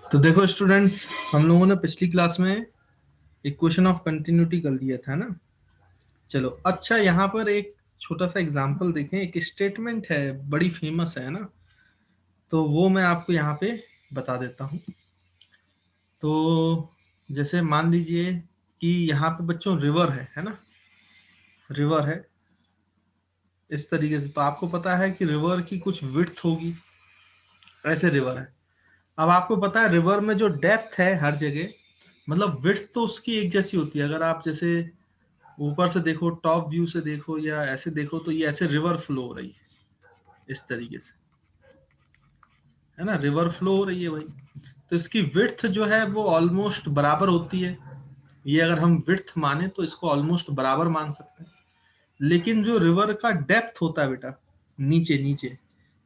तो देखो स्टूडेंट्स, हम लोगों ने पिछली क्लास में इक्वेशन ऑफ कंटिन्यूटी कर लिया था ना। चलो अच्छा, यहाँ पर एक छोटा सा एग्जांपल देखें। एक स्टेटमेंट है, बड़ी फेमस है ना, तो वो मैं आपको यहाँ पे बता देता हूँ। तो जैसे मान लीजिए कि यहाँ पे बच्चों रिवर है ना, रिवर है इस तरीके से। तो आपको पता है कि रिवर की कुछ विड्थ होगी, ऐसे रिवर है। अब आपको पता है रिवर में जो डेप्थ है हर जगह, मतलब विड्थ तो उसकी एक जैसी होती है। अगर आप जैसे ऊपर से देखो, टॉप व्यू से देखो या ऐसे देखो, तो ये ऐसे रिवर फ्लो हो रही है इस तरीके से, है ना, रिवर फ्लो हो रही है भाई। तो इसकी विड्थ जो है वो ऑलमोस्ट बराबर होती है। ये अगर हम विड्थ माने तो इसको ऑलमोस्ट बराबर मान सकते हैं। लेकिन जो रिवर का डेप्थ होता है बेटा, नीचे नीचे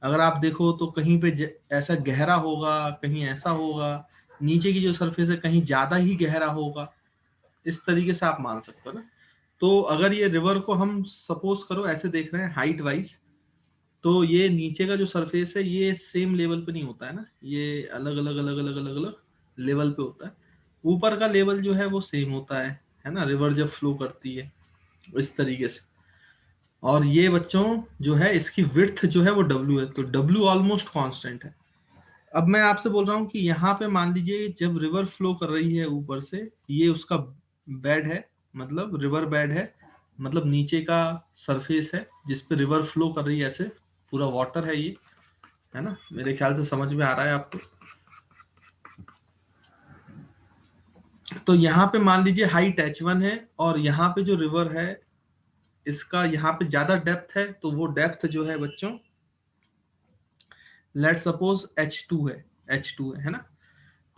अगर आप देखो तो कहीं पे ऐसा गहरा होगा, कहीं ऐसा होगा। नीचे की जो सरफेस है कहीं ज्यादा ही गहरा होगा। इस तरीके से आप मान सकते हो ना। तो अगर ये रिवर को हम सपोज करो ऐसे देख रहे हैं हाइट वाइज, तो ये नीचे का जो सरफेस है ये सेम लेवल पे नहीं होता है ना, ये अलग अलग अलग अलग अलग अलग लेवल पे होता है। ऊपर का लेवल जो है वो सेम होता है ना, रिवर जब फ्लो करती है इस तरीके से। और ये बच्चों जो है इसकी विड्थ जो है वो W है, तो W ऑलमोस्ट कांस्टेंट है। अब मैं आपसे बोल रहा हूँ कि यहाँ पे मान लीजिए जब रिवर फ्लो कर रही है ऊपर से, ये उसका बेड है, मतलब रिवर बेड है, मतलब नीचे का सरफेस है जिस पे रिवर फ्लो कर रही है, ऐसे पूरा वाटर है ये, है ना। मेरे ख्याल से समझ में आ रहा है आपको। तो यहाँ पे मान लीजिए हाइट H1 है, और यहाँ पे जो रिवर है इसका यहाँ पे ज्यादा डेप्थ है, तो वो डेप्थ जो है बच्चों, लेट सपोज H2 है, H2 है ना।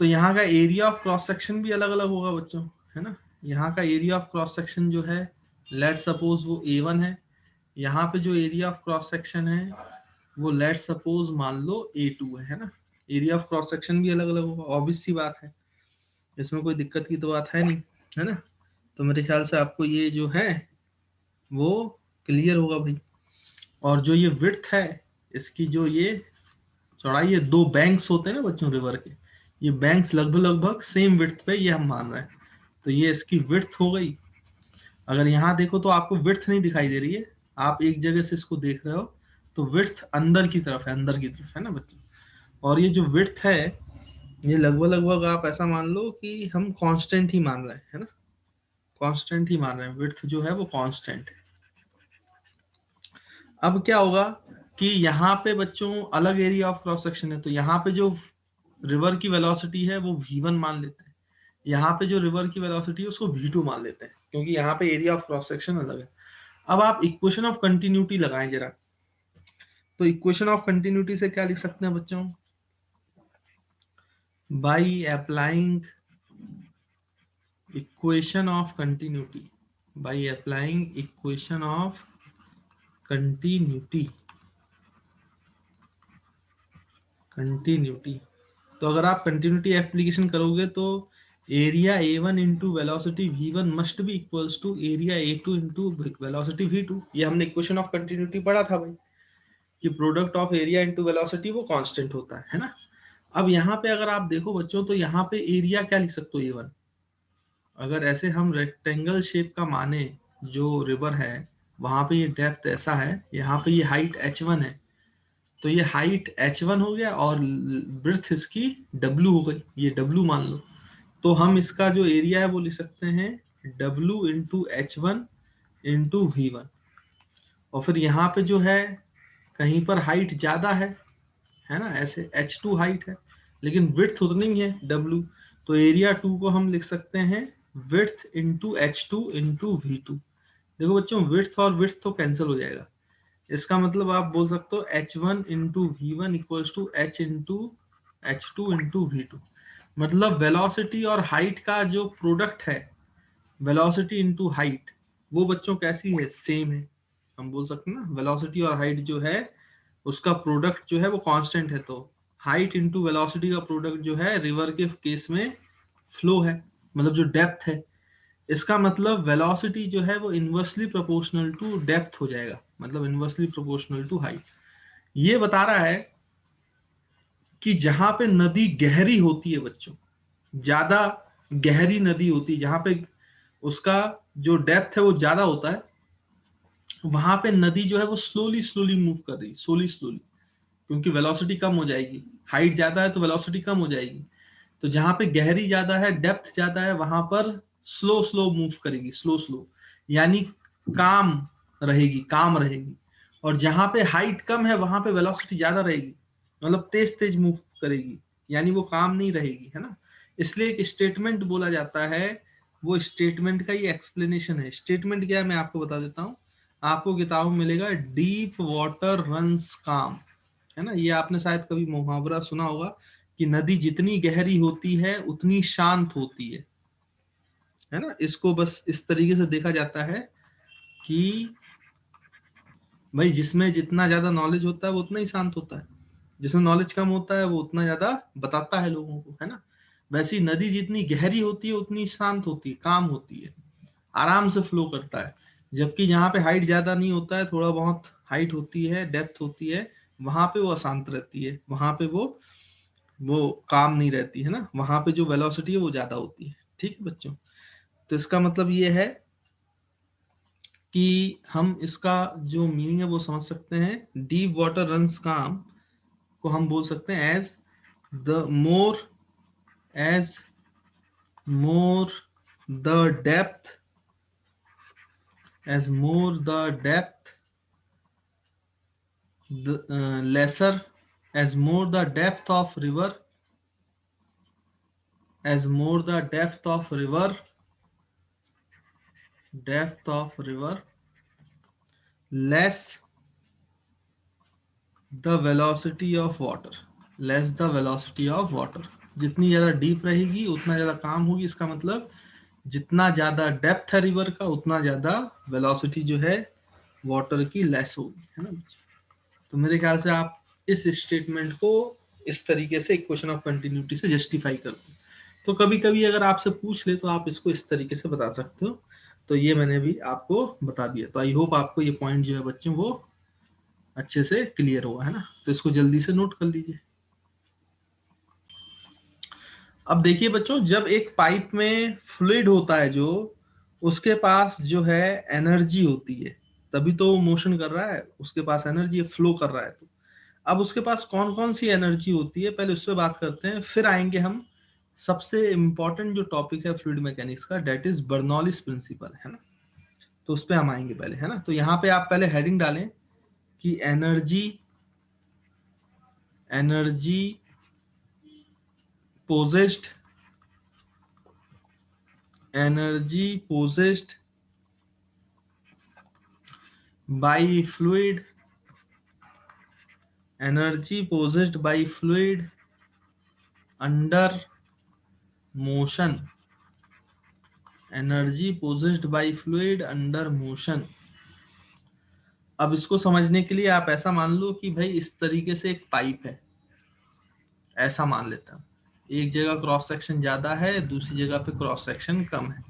तो यहाँ का एरिया ऑफ क्रॉस सेक्शन भी अलग अलग होगा बच्चों, है ना। यहाँ का एरिया ऑफ क्रॉस सेक्शन जो है, लेट सपोज वो A1 है। यहाँ पे जो एरिया ऑफ क्रॉस सेक्शन है वो लेट सपोज मान लो A2 है ना। एरिया ऑफ क्रॉस सेक्शन भी अलग अलग होगा, ऑब्वियस सी बात है, इसमें कोई दिक्कत की तो बात है नहीं, है ना। तो मेरे ख्याल से आपको ये जो है वो क्लियर होगा भाई। और जो ये विड्थ है इसकी, जो ये चौड़ाई, ये दो बैंक्स होते हैं ना बच्चों रिवर के, ये बैंक्स लगभग लगभग सेम विड्थ पे ये हम मान रहे हैं। तो ये इसकी विड्थ हो गई। अगर यहाँ देखो तो आपको विड्थ नहीं दिखाई दे रही है, आप एक जगह से इसको देख रहे हो, तो विड्थ अंदर की तरफ है, अंदर की तरफ है ना बच्चों। और ये जो विड्थ है ये लगभग लगभग आप ऐसा मान लो कि हम कांस्टेंट ही मान रहे हैं, है ना, कांस्टेंट ही मान रहे हैं, विड्थ जो है वो कांस्टेंट है। अब क्या होगा कि यहाँ पे बच्चों अलग एरिया ऑफ क्रॉस सेक्शन है, तो यहाँ पे जो रिवर की वेलोसिटी है वो V1 मान लेते हैं। यहाँ पे जो रिवर की वेलोसिटी है उसको V2 मान लेते हैं, क्योंकि यहाँ पे एरिया ऑफ क्रॉस सेक्शन अलग है। अब आप इक्वेशन ऑफ कंटिन्यूटी लगाएं जरा। तो इक्वेशन ऑफ कंटिन्यूटी से क्या लिख सकते हैं बच्चों? By applying equation of continuity, by applying equation of continuity, continuity. तो अगर आप कंटिन्यूटी एप्लीकेशन करोगे तो area A1 into velocity V1 must be equals to area A2 into velocity V2। ये हमने इक्वेशन ऑफ कंटिन्यूटी पढ़ा था भाई, कि product of area into velocity वो कांस्टेंट होता है ना। अब यहाँ पे अगर आप देखो बच्चों, तो यहाँ पे एरिया क्या लिख सकते हो A1। अगर ऐसे हम रेक्टेंगल शेप का माने, जो रिवर है वहां पे ये डेप्थ ऐसा है, यहाँ पे ये हाइट H1 है, तो ये हाइट H1 हो गया और ब्रेथ इसकी W हो गई, ये W मान लो। तो हम इसका जो एरिया है वो लिख सकते हैं W into H1 into V1। और फिर यहाँ पे जो है कहीं पर हाइट ज्यादा है ना, ऐसे H2 हाइट है, लेकिन विड्थ उतनी ही है W। तो एरिया 2 को हम लिख सकते हैं width into H2 into V2। देखो बच्चों, विड्थ और विड्थ तो कैंसिल हो जाएगा। इसका मतलब आप बोल सकते हो H1 into V1 equals to H into H2 into V2। मतलब वेलोसिटी और हाइट का जो प्रोडक्ट है, वेलोसिटी इंटू हाइट, वो बच्चों कैसी है, सेम है। हम बोल सकते हैं ना वेलोसिटी और हाइट जो है उसका प्रोडक्ट जो है वो कांस्टेंट है। तो हाइट इंटू वेलोसिटी का प्रोडक्ट जो है रिवर के केस में फ्लो है, मतलब जो डेप्थ है। इसका मतलब वेलोसिटी जो है वो इनवर्सली प्रोपोर्शनल टू डेप्थ हो जाएगा, मतलब इनवर्सली प्रोपोर्शनल टू हाइट। ये बता रहा है कि जहां पे नदी गहरी होती है बच्चों, ज्यादा गहरी नदी होती है, जहां पे उसका जो डेप्थ है वो ज्यादा होता है, वहां पे नदी जो है वो स्लोली स्लोली मूव कर रही है, स्लोली स्लोली, क्योंकि वेलोसिटी कम हो जाएगी, हाइट ज्यादा है तो वेलोसिटी कम हो जाएगी। तो जहां पे गहरी ज्यादा है, डेप्थ ज्यादा है, वहां पर स्लो स्लो मूव करेगी, स्लो स्लो, यानी काम रहेगी, काम रहेगी। और जहां पे हाइट कम है वहां पे वेलोसिटी ज्यादा रहेगी, मतलब तेज तेज मूव करेगी, यानी वो काम नहीं रहेगी, है ना। इसलिए एक स्टेटमेंट बोला जाता है, वो स्टेटमेंट का ही एक्सप्लेनेशन है। स्टेटमेंट क्या है मैं आपको बता देता हूँ, आपको किताब में मिलेगा, डीप वाटर रन्स काम, है ना। ये आपने शायद कभी मुहावरा सुना होगा कि नदी जितनी गहरी होती है उतनी शांत होती है ना। इसको बस इस तरीके से देखा जाता है कि भाई जिसमें जितना ज्यादा नॉलेज होता है वो उतना ही शांत होता है, जिसमें नॉलेज कम होता है वो उतना ज्यादा बताता है लोगों को, है ना। वैसी नदी जितनी गहरी होती है उतनी शांत होती है, काम होती है, आराम से फ्लो करता है। जबकि जहाँ पे हाइट ज्यादा नहीं होता है, थोड़ा बहुत हाइट होती है, डेप्थ होती है, वहां पे वो अशांत रहती है, वहां पे वो काम नहीं रहती है ना, वहां पे जो वेलोसिटी है वो ज्यादा होती है। ठीक है बच्चों, तो इसका मतलब ये है कि हम इसका जो मीनिंग है वो समझ सकते हैं। डीप वाटर रन्स काम को हम बोल सकते हैं as the more, as more the depth, as more the depth, lesser, as more the depth of river, as more the depth of river, depth of river, less the velocity of water, less the velocity of water। जितनी ज्यादा deep रहेगी उतना ज्यादा काम होगी, इसका मतलब जितना ज्यादा डेप्थ है रिवर का उतना ज्यादा वेलोसिटी जो है वाटर की लेस होगी, है ना। तो मेरे ख्याल से आप इस स्टेटमेंट को इस तरीके से इक्वेशन ऑफ कंटिन्यूटी से जस्टिफाई कर दो। तो कभी कभी अगर आपसे पूछ ले तो आप इसको इस तरीके से बता सकते हो। तो ये मैंने भी आपको बता दिया। तो आई होप आपको ये पॉइंट जो है बच्चों वो अच्छे से क्लियर हुआ, है ना। तो इसको जल्दी से नोट कर लीजिए। अब देखिए बच्चों, जब एक पाइप में फ्लूइड होता है जो, उसके पास जो है एनर्जी होती है, तभी तो मोशन कर रहा है, उसके पास एनर्जी है, फ्लो कर रहा है। तो अब उसके पास कौन कौन सी एनर्जी होती है पहले उस पर बात करते हैं, फिर आएंगे हम सबसे इंपॉर्टेंट जो टॉपिक है फ्लूइड मैकेनिक्स का, डेट इज बर्नौलिस प्रिंसिपल, है ना। तो उस पर हम आएंगे पहले, है ना। तो यहाँ पे आप पहले हेडिंग डालें कि energy, energy possessed, energy possessed by fluid, energy possessed by fluid under motion, energy possessed by fluid under motion. अब इसको समझने के लिए आप ऐसा मान लो कि भाई इस तरीके से एक पाइप है, ऐसा मान लेता हूं, एक जगह क्रॉस सेक्शन ज्यादा है, दूसरी जगह पे क्रॉस सेक्शन कम है।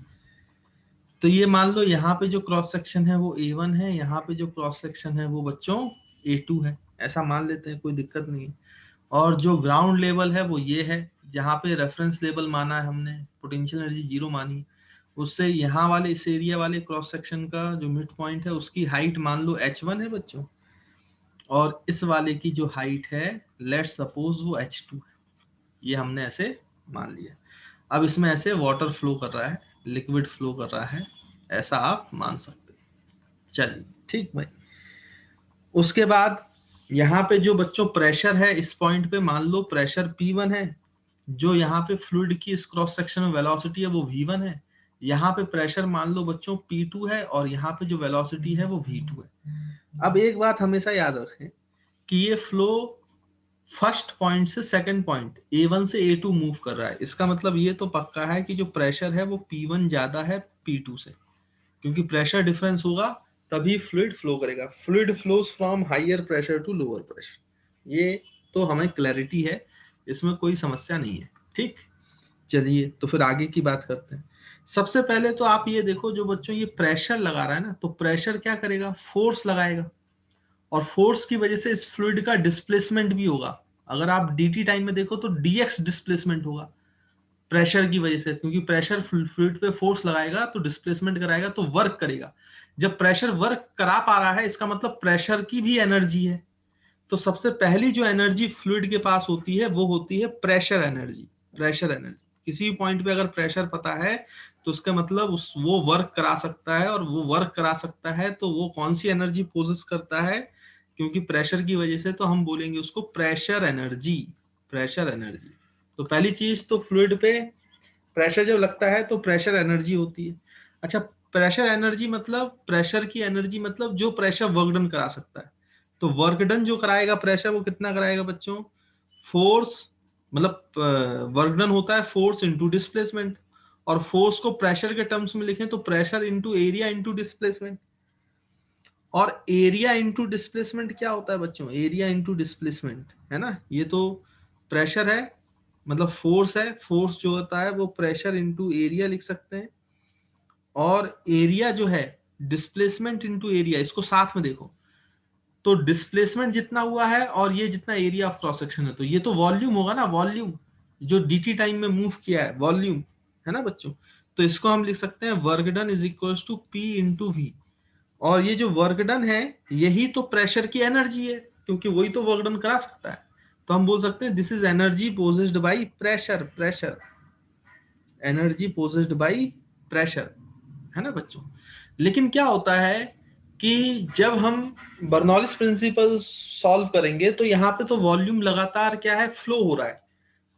तो ये मान लो यहाँ पे जो क्रॉस सेक्शन है वो A1 है, यहाँ पे जो क्रॉस सेक्शन है वो बच्चों A2 है, ऐसा मान लेते हैं, कोई दिक्कत नहीं है। और जो ग्राउंड लेवल है वो ये है, जहाँ पे रेफरेंस लेवल माना है हमने, पोटेंशियल एनर्जी 0 मानी, उससे यहाँ वाले इस एरिया वाले क्रॉस सेक्शन का जो मिड पॉइंट है उसकी हाइट मान लो H1 है बच्चों, और इस वाले की जो हाइट है लेट्स सपोज वो H2 है, ये हमने ऐसे मान लिया। अब इसमें ऐसे वाटर फ्लो कर रहा है, लिक्विड फ्लो कर रहा है, ऐसा आप मान सकते हैं। चलिए ठीक भाई। उसके बाद यहाँ पे जो बच्चों प्रेशर है इस पॉइंट पे, मान लो प्रेशर P1 है, जो यहाँ पे फ्लूइड की इस क्रॉस सेक्शन में वेलोसिटी है वो V1 है, यहाँ पे प्रेशर मान लो बच्चों P2 है, और यहाँ पे जो वेलोसिटी है वो V2 है। अब एक बात हमेशा याद रखें कि ये फ्लो फर्स्ट पॉइंट से सेकंड पॉइंट A1 से A2 मूव कर रहा है, इसका मतलब ये तो पक्का है कि जो प्रेशर है वो P1 ज्यादा है P2 से, क्योंकि प्रेशर डिफरेंस होगा तभी फ्लूइड फ्लो करेगा। Fluid flows from higher pressure to lower pressure, ये तो हमें क्लैरिटी है, इसमें कोई समस्या नहीं है। ठीक, चलिए तो फिर आगे की बात करते हैं। सबसे पहले तो आप ये देखो, जो बच्चों ये प्रेशर लगा रहा है ना, तो प्रेशर क्या करेगा, फोर्स लगाएगा, और फोर्स की वजह से इस फ्लूइड का डिस्प्लेसमेंट भी होगा। अगर आप dt टाइम में देखो तो dx डिस्प्लेसमेंट होगा प्रेशर की वजह से, क्योंकि प्रेशर फ्लूइड पे फोर्स लगाएगा तो डिस्प्लेसमेंट कराएगा तो वर्क करेगा। जब प्रेशर वर्क करा पा रहा है इसका मतलब प्रेशर की भी एनर्जी है। तो सबसे पहली जो एनर्जी फ्लूइड के पास होती है वो होती है प्रेशर एनर्जी। प्रेशर एनर्जी, किसी भी पॉइंट पे अगर प्रेशर पता है तो उसका मतलब वो वर्क करा सकता है, और वो वर्क करा सकता है तो वो कौन सी एनर्जी पोजेस करता है, क्योंकि प्रेशर की वजह से, तो हम बोलेंगे उसको प्रेशर एनर्जी। Pressure energy. तो पहली चीज तो फ्लूइड पे प्रेशर जब लगता है तो प्रेशर एनर्जी होती है। अच्छा, प्रेशर एनर्जी मतलब प्रेशर की एनर्जी मतलब जो प्रेशर वर्क डन करा सकता है। तो वर्क डन जो कराएगा प्रेशर वो कितना कराएगा बच्चों? फोर्स, मतलब वर्क डन होता है फोर्स इंटू डिस्प्लेसमेंट, और फोर्स को प्रेशर के टर्म्स में लिखें तो pressure into area into displacement. और एरिया इंटू डिस्प्लेसमेंट क्या होता है बच्चों? एरिया इंटू डिस्प्लेसमेंट, है ना? ये तो प्रेशर है, मतलब फोर्स है, फोर्स जो होता है वो प्रेशर इंटू एरिया लिख सकते हैं। और एरिया जो है डिस्प्लेसमेंट इंटू एरिया, इसको साथ में देखो तो डिस्प्लेसमेंट जितना हुआ है और ये जितना एरिया ऑफ क्रॉस सेक्शन है, तो ये तो वॉल्यूम होगा ना, वॉल्यूम जो dt टाइम में मूव किया है, वॉल्यूम, है ना बच्चों? तो इसको हम लिख सकते हैं work done is equal to P into V. और ये जो वर्क डन है यही तो प्रेशर की एनर्जी है, क्योंकि वही तो वर्क डन करा सकता है। तो हम बोल सकते हैं this is energy possessed by pressure. Pressure, energy possessed by pressure, है ना बच्चों? लेकिन क्या होता है कि जब हम बर्नौलिस प्रिंसिपल सॉल्व करेंगे तो यहाँ पे तो वॉल्यूम लगातार क्या है, फ्लो हो रहा है।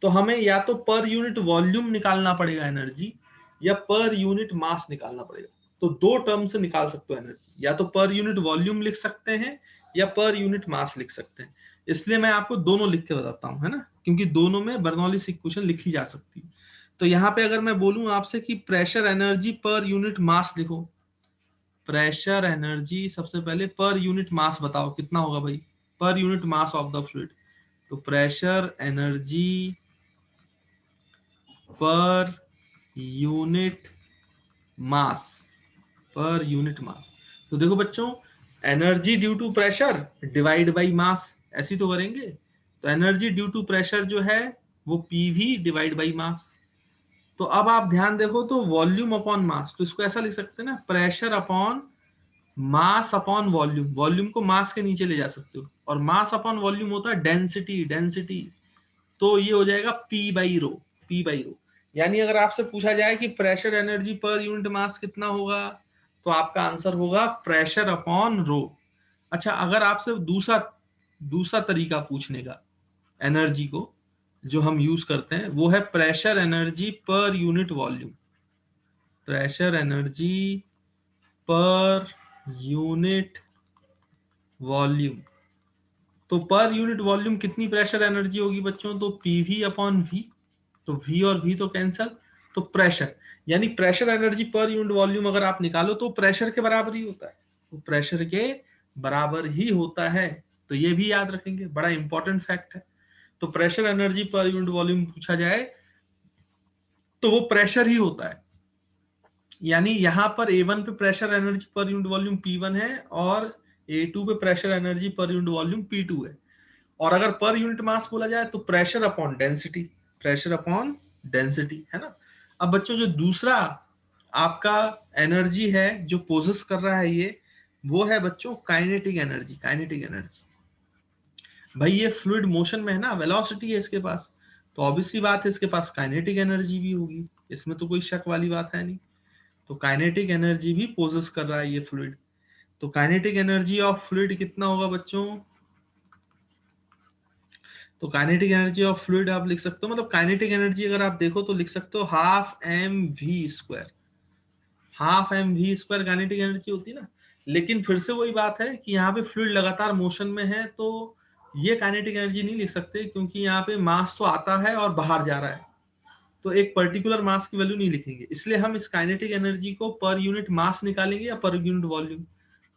तो हमें या तो पर यूनिट वॉल्यूम निकालना पड़ेगा एनर्जी, या पर यूनिट मास निकालना पड़ेगा। तो दो टर्म से निकाल सकते हो एनर्जी, या तो पर यूनिट वॉल्यूम लिख सकते हैं या पर यूनिट मास लिख सकते हैं। इसलिए मैं आपको दोनों लिख के बताता हूँ, है ना, क्योंकि दोनों में बर्नौलिस इक्वेशन लिखी जा सकती है। तो यहाँ पे अगर मैं बोलूं आपसे कि प्रेशर एनर्जी पर यूनिट मास लिखो, प्रेशर एनर्जी सबसे पहले पर यूनिट मास बताओ कितना होगा भाई, per unit mass of the fluid. तो pressure energy per unit mass, per unit mass. तो देखो बच्चों, energy due to pressure divide by mass, ऐसी तो करेंगे। तो एनर्जी ड्यू टू प्रेशर जो है वो पीवी डिवाइड बाई मास। तो अब आप ध्यान देखो तो वॉल्यूम अपॉन मास, तो इसको ऐसा लिख सकते हैं ना, pressure upon mass upon volume. Volume को मास के नीचे ले जा सकते हो, और मास अपॉन वॉल्यूम होता है डेंसिटी, डेंसिटी। तो ये हो जाएगा P by rho, P by rho. यानी अगर आपसे पूछा जाए कि pressure energy per unit mass कितना होगा, तो आपका आंसर होगा प्रेशर अपॉन रो। अच्छा, अगर आपसे दूसरा दूसरा तरीका पूछने का एनर्जी को जो हम यूज करते हैं वो है pressure energy per unit volume. Pressure energy per unit volume. तो पर यूनिट वॉल्यूम कितनी प्रेशर एनर्जी होगी बच्चों? तो पीवी अपॉन वी। तो वी और वी तो कैंसल, तो प्रेशर, यानी pressure energy per unit volume अगर आप निकालो तो प्रेशर के बराबर ही होता है, तो प्रेशर के बराबर ही होता है। तो ये भी याद रखेंगे, बड़ा इंपॉर्टेंट फैक्ट है। तो pressure energy per unit volume पूछा जाए तो वो प्रेशर ही होता है। यानी यहाँ पर A1 पे pressure energy per unit volume P1 है, और A2 पे pressure energy per unit volume P2 है। और अगर पर यूनिट मास बोला जाए तो pressure upon density, pressure upon density, है ना? अब बच्चों जो दूसरा आपका एनर्जी है जो पोजेस कर रहा है ये, वो है बच्चों काइनेटिक एनर्जी। काइनेटिक एनर्जी भाई ये फ्लूइड मोशन में है ना, वेलोसिटी है इसके पास, तो ऑब्वियसली बात है इसके पास काइनेटिक एनर्जी भी होगी, इसमें तो कोई शक वाली बात है नहीं। तो काइनेटिक एनर्जी भी पोजेस कर रहा है ये फ्लूइड। तो काइनेटिक एनर्जी ऑफ फ्लूइड कितना होगा बच्चों? तो काइनेटिक एनर्जी ऑफ फ्लूइड आप लिख सकते हो, मतलब काइनेटिक एनर्जी अगर आप देखो तो लिख सकते हो half M V square. Half M V square kinetic energy होती है ना। लेकिन फिर से वही बात है कि यहाँ पे फ्लूइड लगातार मोशन में है, तो ये काइनेटिक एनर्जी नहीं लिख सकते, क्योंकि यहाँ पे मास तो आता है और बाहर जा रहा है, तो एक पर्टिकुलर मास की वैल्यू नहीं लिखेंगे। इसलिए हम इस काइनेटिक एनर्जी को पर यूनिट मास निकालेंगे या पर यूनिट वॉल्यूम।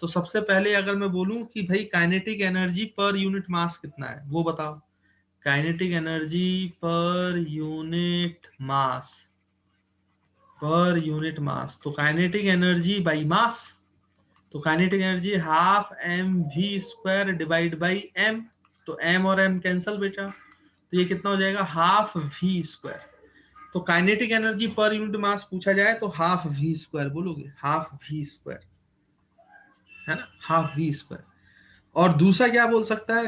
तो सबसे पहले अगर मैं बोलूं कि भाई kinetic energy per unit mass कितना है वो बताओ, kinetic energy per unit mass, per unit mass. तो काइनेटिक एनर्जी बाई मास, तो kinetic energy half M V square divide by M. तो m और m कैंसल बेटा, तो ये कितना हो जाएगा हाफ v स्क्वायर। तो kinetic energy per unit mass पूछा जाए तो हाफ v स्क्वायर बोलोगे, हाफ v स्क्वायर, है ना, हाफ v स्क्वायर। और दूसरा क्या बोल सकता है,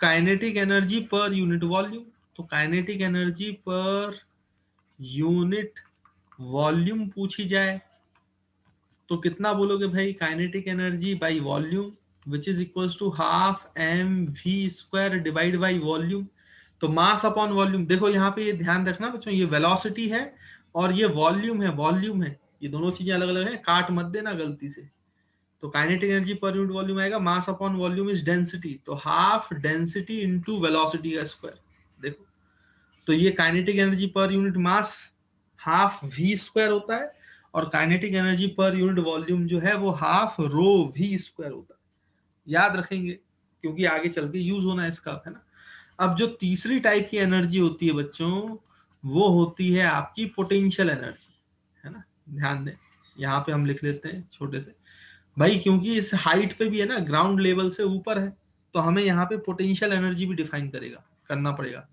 kinetic energy per unit volume. तो kinetic energy per unit volume पूछी जाए तो कितना बोलोगे भाई, kinetic energy by volume which is equals to half M V square divide by volume. तो मास अपॉन वॉल्यूम, देखो यहाँ पे ये ध्यान रखना बच्चों, ये वेलोसिटी है और ये वॉल्यूम है, वॉल्यूम है, ये दोनों चीजें अलग अलग हैं, काट मत देना गलती से। तो kinetic energy per unit volume आएगा mass upon volume is density, तो हाफ डेंसिटी इनटू वेलोसिटी का स्क्वायर। देखो तो ये kinetic energy per unit mass half V square होता है और kinetic energy per unit volume जो है वो हाफ रो वी स्क्वायर होता है। याद रखेंगे क्योंकि आगे चल के यूज होना है इसका, है ना। अब जो तीसरी टाइप की एनर्जी होती है बच्चों, वो होती है आपकी पोटेंशियल एनर्जी, है ना। ध्यान दें, यहाँ पे हम लिख लेते हैं छोटे से भाई, क्योंकि इस हाइट पे भी है ना, ग्राउंड लेवल से ऊपर है, तो हमें यहाँ पे पोटेंशियल एनर्जी भी डिफाइन करना पड़ेगा।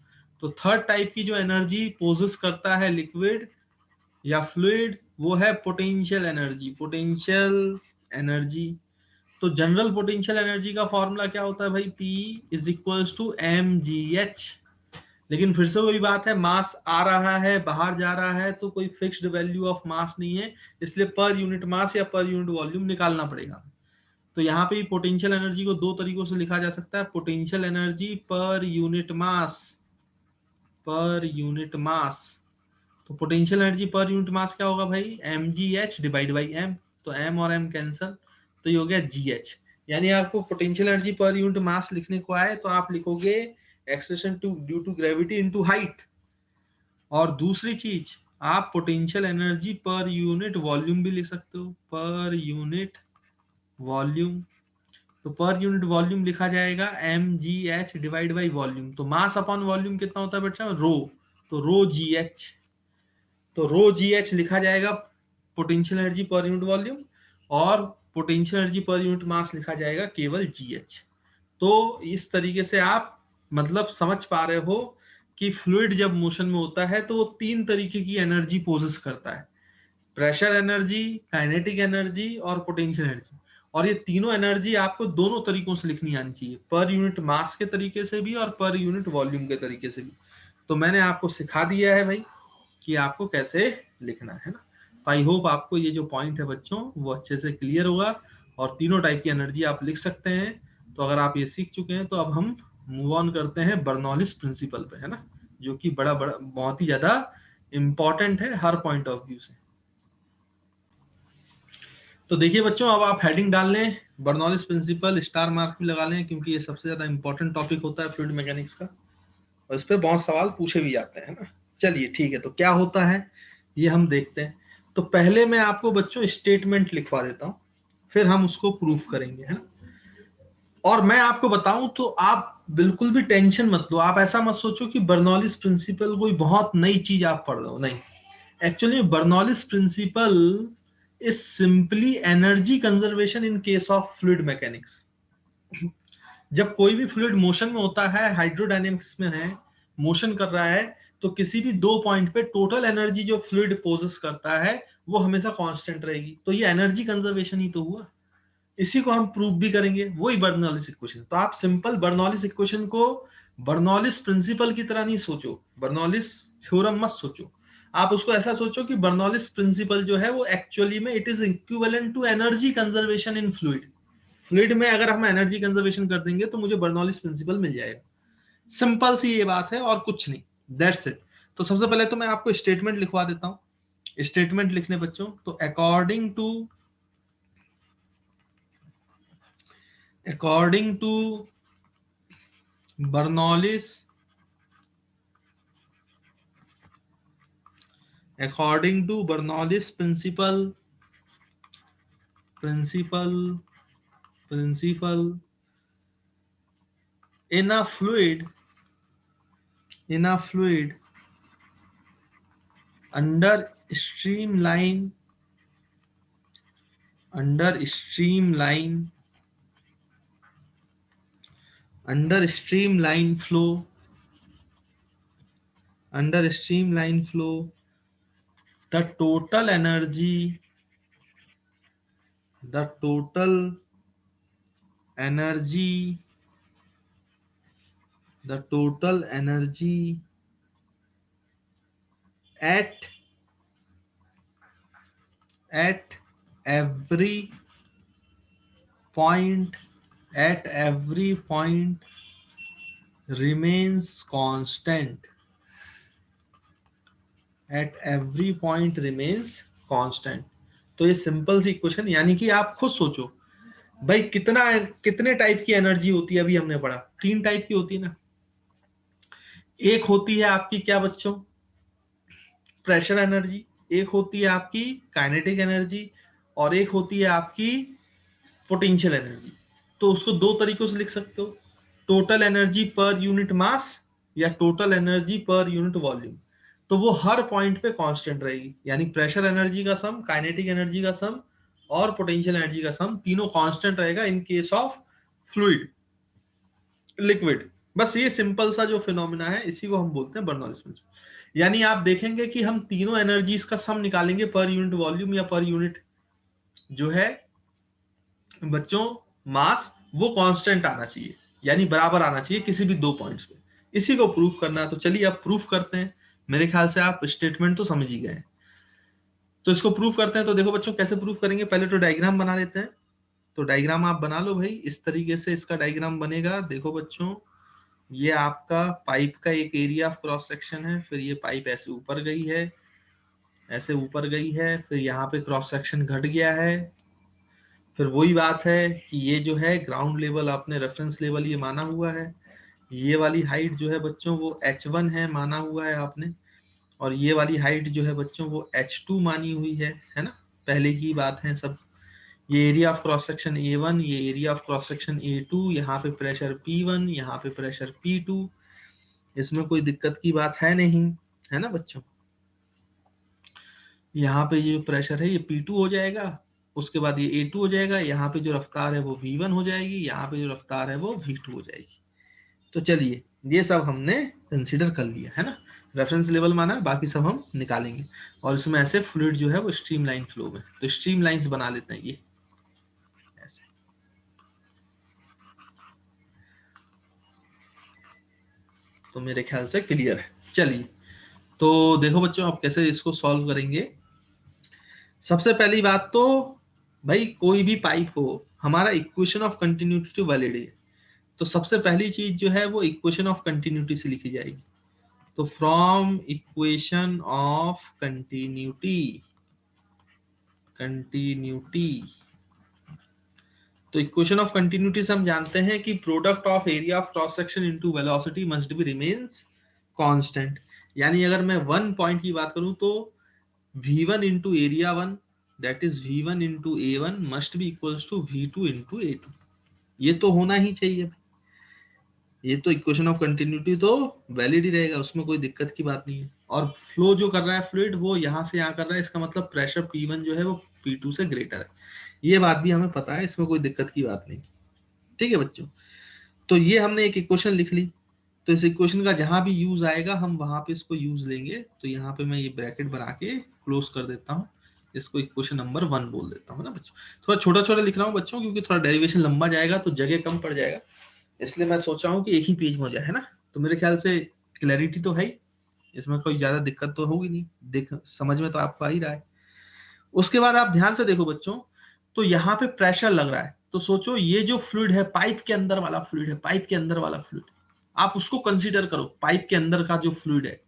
तो थर्ड टाइप की जो एनर्जी पोजेस करता है लिक्विड या फ्लूइड, वो है पोटेंशियल एनर्जी, पोटेंशियल एनर्जी। तो जनरल पोटेंशियल एनर्जी का फॉर्मूला क्या होता है भाई, P is equals to mgh। लेकिन फिर से वही बात है, मास आ रहा है बाहर जा रहा है तो कोई फिक्स्ड वैल्यू ऑफ मास नहीं है, इसलिए पर यूनिट मास या पर यूनिट वॉल्यूम निकालना पड़ेगा। तो यहाँ पे पोटेंशियल एनर्जी को दो तरीकों से लिखा जा सकता है, potential energy per unit mass, per unit mass. तो potential energy per unit mass क्या होगा भाई, mgh डिवाइड बाई m। तो m और m कैंसल, तो ये हो गया gh। यानी आपको potential energy per unit mass लिखने को आए तो आप लिखोगे acceleration to due to gravity into height. और दूसरी चीज, आप potential energy per unit volume भी लिख सकते हो, पर यूनिट वॉल्यूम। तो पर यूनिट वॉल्यूम लिखा जाएगा mgh डिवाइड बाई वॉल्यूम। तो मास अपॉन वॉल्यूम कितना होता है बेटा, रो, तो रो gh। तो रो gh लिखा जाएगा potential energy per unit volume, और potential energy per unit mass लिखा जाएगा केवल gh। तो इस तरीके से आप मतलब समझ पा रहे हो कि फ्लूइड जब मोशन में होता है तो वो तीन तरीके की एनर्जी पोजेस करता है, प्रेशर एनर्जी, काइनेटिक एनर्जी और पोटेंशियल एनर्जी। और ये तीनों एनर्जी आपको दोनों तरीकों से लिखनी आनी चाहिए, पर यूनिट मास के तरीके से भी और पर यूनिट वॉल्यूम के तरीके से भी। तो मैंने आपको सिखा दिया है भाई कि आपको कैसे लिखना है ना। आई होप आपको ये जो पॉइंट है बच्चों वो अच्छे से क्लियर होगा, और तीनों टाइप की एनर्जी आप लिख सकते हैं। तो अगर आप ये सीख चुके हैं तो अब हम मूव ऑन करते हैं बर्नौलिस प्रिंसिपल पे, है ना, जो कि बड़ा बड़ा बहुत ही ज्यादा इंपॉर्टेंट है हर पॉइंट ऑफ व्यू से। तो देखिए बच्चों, अब आप हेडिंग डाल लें बर्नौलिस प्रिंसिपल, स्टार मार्क भी लगा लें, क्योंकि ये सबसे ज्यादा इंपॉर्टेंट टॉपिक होता है फ्लूइड मैकेनिक्स का, और इस पर बहुत सवाल पूछे भी जाते हैं ना। चलिए ठीक है, तो क्या होता है ये हम देखते हैं। तो पहले मैं आपको बच्चों स्टेटमेंट लिखवा देता हूं, फिर हम उसको प्रूफ करेंगे, है ना। और मैं आपको बताऊं तो आप बिल्कुल भी टेंशन मत लो, आप ऐसा मत सोचो कि बर्नौलिस प्रिंसिपल कोई बहुत नई चीज आप पढ़ रहे हो, नहीं। Actually Bernoulli's principle is simply energy conservation in case of fluid mechanics. जब कोई भी फ्लूइड मोशन में होता है, हाइड्रोडायनेमिक्स में है, मोशन कर रहा है, तो किसी भी दो पॉइंट पे टोटल एनर्जी जो फ्लूइड पोजेस करता है वो हमेशा कांस्टेंट रहेगी। तो ये एनर्जी कंजर्वेशन ही तो हुआ, इसी को हम प्रूव भी करेंगे, वही बर्नौलिस इक्वेशन। तो आप सिंपल बर्नौलिस इक्वेशन को बर्नौलिस प्रिंसिपल की तरह नहीं सोचो, बर्नौलिस थ्योरम मत सोचो, आप उसको ऐसा सोचो कि बर्नौलिस प्रिंसिपल जो है वो एक्चुअली में it is equivalent to energy conservation in fluid. Fluid में अगर हम एनर्जी कंजर्वेशन कर देंगे तो मुझे बर्नौलिस प्रिंसिपल मिल जाएगा। सिंपल सी ये बात है और कुछ नहीं, दैट्स इट। तो सबसे पहले तो मैं आपको स्टेटमेंट लिखवा देता हूं। स्टेटमेंट लिखने बच्चों, तो according to Bernoulli's, according to Bernoulli's principle in a fluid under streamline under streamline flow, under streamline flow the total energy, the total energy, the total energy at every point, at every point remains constant, at every point remains constant। तो ये simple सी equation, यानी कि आप खुद सोचो भाई कितने type की एनर्जी होती है, अभी हमने पढ़ा 3 टाइप की होती है ना। एक होती है आपकी क्या बच्चों, प्रेशर एनर्जी, एक होती है आपकी काइनेटिक एनर्जी, और एक होती है आपकी पोटेंशियल एनर्जी। तो उसको 2 तरीकों से लिख सकते हो, total energy per unit mass या total energy per unit volume. तो वो हर पॉइंट पे कांस्टेंट रहेगी, यानी प्रेशर एनर्जी का सम, काइनेटिक एनर्जी का सम और पोटेंशियल एनर्जी का सम तीनों कांस्टेंट रहेगा इन केस ऑफ फ्लूइड, लिक्विड। बस ये सिंपल सा जो फिनोमिना है इसी को हम बोलते हैं बर्नौलीज प्रिंसिपल। यानी आप देखेंगे कि हम तीनों एनर्जीज का सम निकालेंगे पर यूनिट वॉल्यूम या पर यूनिट जो है बच्चों मास, वो कांस्टेंट आना चाहिए, यानी बराबर आना चाहिए किसी भी 2 पॉइंट्स पे। इसी को प्रूफ करना है। तो चलिए अब प्रूफ करते हैं। मेरे ख्याल से आप स्टेटमेंट तो समझ ही गए, तो इसको प्रूफ करते हैं। तो देखो बच्चों कैसे प्रूफ करेंगे, पहले तो डायग्राम बना लेते हैं। तो डायग्राम आप बना लो भाई, इस तरीके से इसका डायग्राम बनेगा। देखो बच्चों, ये आपका पाइप का एक एरिया ऑफ क्रॉस सेक्शन है, फिर ये पाइप ऐसे ऊपर गई है, ऐसे ऊपर गई है, फिर यहाँ पे क्रॉस सेक्शन घट गया है। फिर वही बात है कि ये जो है ग्राउंड लेवल आपने रेफरेंस लेवल ये माना हुआ है, ये वाली हाइट जो है बच्चों वो h1 है माना हुआ है आपने, और ये वाली हाइट जो है बच्चों वो h2 मानी हुई है ना, पहले की बात है सब। ये area of cross section A1, ये area of cross section A2, यहाँ पे प्रेशर P1, यहाँ पे प्रेशर P2, इसमें कोई दिक्कत की बात है नहीं, है ना बच्चों। यहाँ पे ये प्रेशर है ये P2 हो जाएगा, उसके बाद ये A2 हो जाएगा, यहाँ पे जो रफ्तार है वो V1 हो जाएगी, यहाँ पे जो रफ्तार है वो V2 हो जाएगी। तो चलिए ये सब हमने कंसीडर कर लिया है ना, रेफरेंस लेवल माना, बाकी सब हम निकालेंगे। और इसमें ऐसे फ्लूइड जो है वो स्ट्रीमलाइन फ्लो में, तो स्ट्रीम लाइंस बना लेते हैं ये ऐसे। तो मेरे ख्याल से क्लियर है। चलिए तो देखो बच्चों आप कैसे इसको सॉल्व करेंगे। सबसे पहली बात तो भाई कोई भी पाइप हो, हमारा इक्वेशन ऑफ कंटिन्यूटी टू वैलिड है, तो सबसे पहली चीज जो है वो इक्वेशन ऑफ कंटिन्यूटी से लिखी जाएगी। तो from equation of continuity, continuity, तो इक्वेशन ऑफ कंटिन्यूटी से हम जानते हैं कि product of area of cross section into velocity must be remains constant. यानी अगर मैं 1 पॉइंट की बात करूं तो V1 into area 1 that is V1 into A1 must be equals to V2 into A2। ये तो होना ही चाहिए, ये तो इक्वेशन ऑफ कंटिन्यूटी तो वैलिड ही रहेगा, उसमें कोई दिक्कत की बात नहीं है। और फ्लो जो कर रहा है फ्लूइड वो यहाँ से यहाँ कर रहा है, इसका मतलब प्रेशर P1 जो है वो P2 से ग्रेटर है, ये बात भी हमें पता है, इसमें कोई दिक्कत की बात नहीं। ठीक है बच्चों, तो ये हमने एक इक्वेशन लिख ली। तो इस इक्वेशन का जहां भी यूज आएगा हम वहां पे इसको यूज लेंगे। तो यहाँ पे मैं ये ब्रैकेट बना के क्लोज कर देता हूँ, इसको इक्वेशन नंबर 1 बोल देता हूँ ना बच्चों। थोड़ा छोटा छोटा लिख रहा हूँ बच्चों, क्योंकि थोड़ा डेरिवेशन लंबा जाएगा तो जगह कम पड़ जाएगा, इसलिए मैं सोच रहा हूँ कि एक ही पेज में हो जाए, है ना। तो मेरे ख्याल से क्लैरिटी तो है ही, इसमें कोई ज्यादा दिक्कत तो होगी नहीं, देख समझ में तो आपको आ ही रहा है। उसके बाद आप ध्यान से देखो बच्चों, तो यहाँ पे प्रेशर लग रहा है, तो सोचो ये जो फ्लूइड है पाइप के अंदर वाला फ्लूइड है, पाइप के अंदर वाला फ्लूइड, आप उसको कंसीडर करो, पाइप के अंदर का जो फ्लूइड है,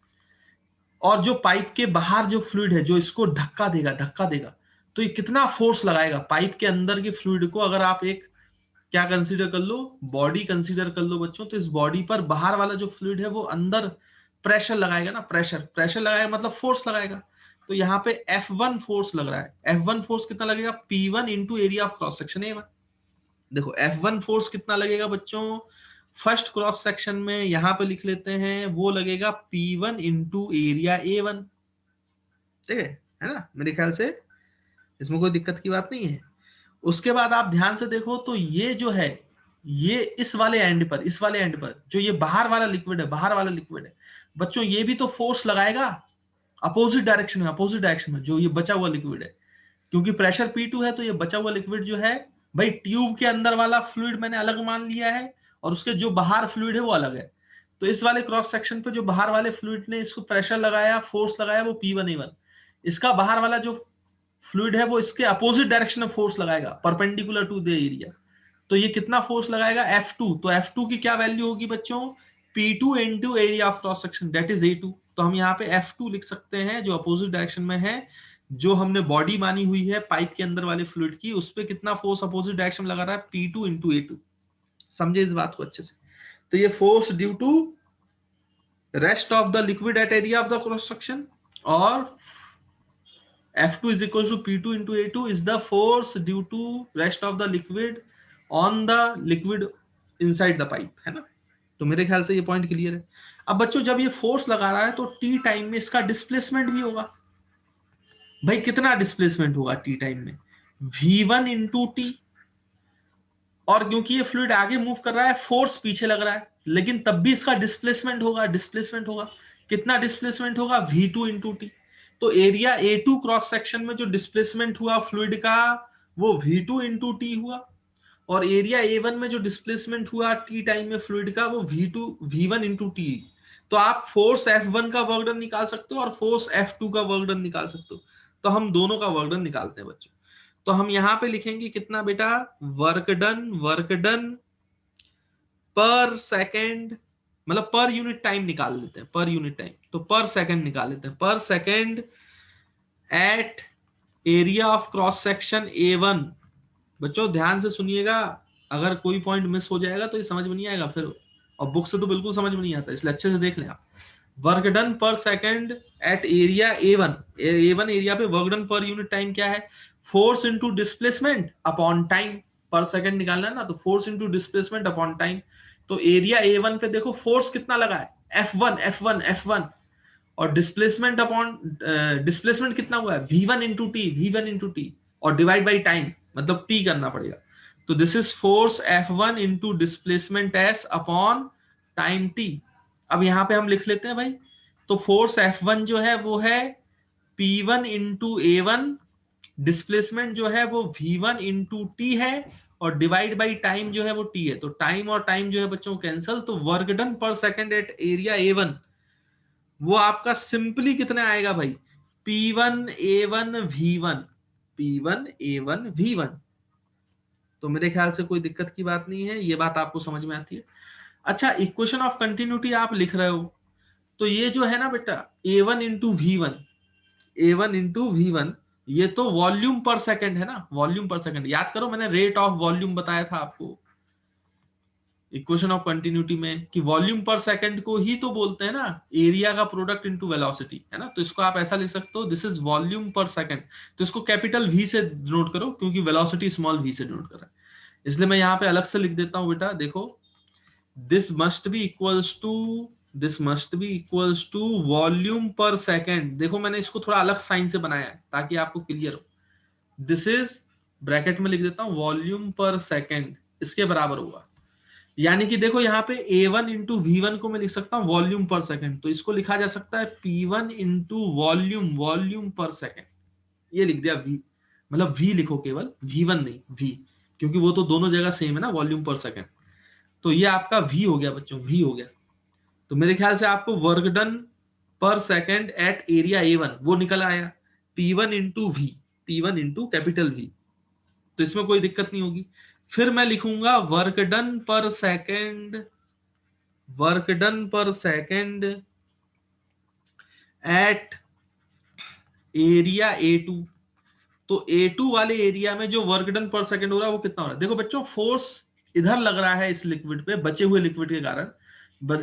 और जो पाइप के बाहर जो फ्लूइड है जो इसको धक्का देगा, धक्का देगा, तो ये कितना फोर्स लगाएगा पाइप के अंदर के फ्लूइड को। अगर आप एक क्या कंसीडर कर लो, बॉडी कंसीडर कर लो बच्चों, तो इस बॉडी पर बाहर वाला जो फ्लूइड है वो अंदर प्रेशर लगाएगा ना, प्रेशर प्रेशर लगाएगा मतलब फोर्स लगाएगा। तो यहाँ पे F1 फोर्स लग रहा है, F1 फोर्स कितना लगेगा, P1 into area of cross section A1। देखो F1 फोर्स कितना लगेगा बच्चों, फर्स्ट क्रॉस सेक्शन में यहाँ पे लिख लेते हैं, वो लगेगा P1 इंटू एरिया A1। ठीक है ना, मेरे ख्याल से इसमें कोई दिक्कत की बात नहीं है। उसके बाद आप ध्यान से देखो तो ये जो है ये इस वाले एंड पर, इस वाले एंड पर जो ये बाहर वाला लिक्विड है, बाहर वाला लिक्विड है बच्चों, ये भी तो फोर्स लगाएगा अपोजिट डायरेक्शन में, अपोजिट डायरेक्शन में, जो ये बचा हुआ लिक्विड है। क्योंकि प्रेशर P2 है तो ये बचा हुआ लिक्विड जो है भाई, ट्यूब के अंदर वाला फ्लूइड मैंने अलग मान लिया है और उसके जो बाहर फ्लूइड है वो अलग है। तो इस वाले क्रॉस सेक्शन पे जो बाहर वाले फ्लूइड ने इसको प्रेशर लगाया, फोर्स लगाया, वो P1A1। इसका बाहर वाला जो फ्लूइड है वो इसके अपोजिट डायरेक्शन में फोर्स लगाएगा, परपेंडिकुलर टू द एरिया। तो ये कितना फोर्स लगाएगा, F2। तो F2 की क्या वैल्यू होगी बच्चों, P2 into area of cross section, that is A2। तो हम यहाँ पे F2 लिख सकते हैं जो अपोजिट डायरेक्शन में है, जो हमने बॉडी मानी हुई है पाइप के अंदर वाले फ्लूइड की, उस पर कितना फोर्स अपोजिट डायरेक्शन लगा रहा है, P2 इंटू A2। समझे इस बात को अच्छे से। तो ये force due to rest of the liquid at area of the cross section, और F2 is equals to P2 into A2 is the force due to rest of the liquid on the liquid inside the pipe, है ना। तो मेरे ख्याल से ये point clear है। अब बच्चों जब ये फोर्स लगा रहा है तो टी टाइम में इसका डिस्प्लेसमेंट भी होगा। भाई कितना डिस्प्लेसमेंट होगा टी टाइम में, V1 इंटू टी। और क्योंकि ये फ्लूइड आगे मूव कर रहा है, फोर्स पीछे लग रहा है, लेकिन तब भी इसका डिस्प्लेसमेंट होगा, डिस्प्लेसमेंट होगा। कितना डिस्प्लेसमेंट होगा, V2 इंटू टी। तो एरिया A2 क्रॉस सेक्शन में जो डिस्प्लेसमेंट हुआ फ्लूइड का, वो V2 इंटू टी हुआ। और एरिया A1 में जो डिस्प्लेसमेंट हुआ टी टाइम में फ्लूइड का, वो V1 इंटू टी। तो आप फोर्स F1 का वर्क डन निकाल सकते हो और फोर्स F2 का वर्क डन निकाल सकते हो। तो हम दोनों का वर्क डन निकालते हैं बच्चों। तो हम यहां पे लिखेंगे कितना बेटा, वर्क डन पर सेकेंड, मतलब पर यूनिट टाइम निकाल लेते हैं, पर यूनिट टाइम। तो पर सेकेंड निकाल लेते हैं, per second at area of cross section A1। बच्चों ध्यान से सुनिएगा, अगर कोई पॉइंट मिस हो जाएगा तो ये समझ में नहीं आएगा फिर, और बुक से तो बिल्कुल समझ में नहीं आता, इसलिए अच्छे से देख लें आप। Work done per second at area A1, A1 area पे work done per unit time क्या है, force into displacement upon time. Per second निकालना है ना, तो force into displacement upon time. तो एरिया A1 पे देखो फोर्स कितना लगा है, F1। और डिस्प्लेसमेंट अपॉन डिस्प्लेसमेंट कितना हुआ है, V1 इंटू टी, और डिवाइड बाई टाइम, मतलब टी करना पड़ेगा। तो this is force F1 into displacement S upon time T. अब यहां पे हम लिख लेते हैं भाई, तो फोर्स F1 जो है वो है P1 इंटू A1, डिस्प्लेसमेंट जो है वो V1 इंटू टी है, और डिवाइड बाई टाइम जो है वो टी है। तो टाइम और टाइम जो है बच्चों कैंसल, तो work done per second at area A1 वो आपका सिंपली कितने आएगा भाई, P1A1V1, P1A1V1। तो मेरे ख्याल से कोई दिक्कत की बात नहीं है, ये बात आपको समझ में आती है। अच्छा, इक्वेशन ऑफ कंटिन्यूटी आप लिख रहे हो, तो ये जो है ना बेटा A1 इंटू V1, ये तो वॉल्यूम पर सेकंड है ना, वॉल्यूम पर सेकंड। याद करो मैंने रेट ऑफ वॉल्यूम बताया था आपको इक्वेशन ऑफ कंटिन्यूटी में, कि वॉल्यूम पर सेकंड को ही तो बोलते हैं ना एरिया का प्रोडक्ट इनटू वेलोसिटी, है ना। तो इसको आप ऐसा लिख सकते हो, this is volume per second. तो इसको कैपिटल V से नोट करो, क्योंकि वेलोसिटी स्मॉल v से नोट कर रहा है, इसलिए मैं यहाँ पे अलग से लिख देता हूँ बेटा। देखो, this must be equals to volume per second. देखो मैंने इसको थोड़ा अलग साइन से बनाया है ताकि आपको क्लियर हो। दिस इज, ब्रैकेट में लिख देता हूं, वॉल्यूम पर सेकंड इसके बराबर होगा। यानी कि देखो यहाँ पे A1 इंटू V1 को मैं लिख सकता हूँ वॉल्यूम पर सेकंड, तो इसको लिखा जा सकता है P1 into volume per second. ये लिख दिया V, मतलब V लिखो केवल, V1 नहीं, V, क्योंकि वो तो दोनों जगह सेम है ना, वॉल्यूम पर सेकंड। तो ये आपका V हो गया बच्चों, V हो गया। तो मेरे ख्याल से आपको वर्क डन पर सेकंड एट एरिया A1 वो निकल आया P1 into V, P1 into capital V। तो इसमें कोई दिक्कत नहीं होगी। फिर मैं लिखूंगा वर्क डन पर सेकंड एट एरिया A2। तो A2 वाले एरिया में जो वर्क डन पर सेकंड हो रहा है वो कितना हो रहा है, देखो बच्चों फोर्स इधर लग रहा है इस लिक्विड पे, बचे हुए लिक्विड के कारण,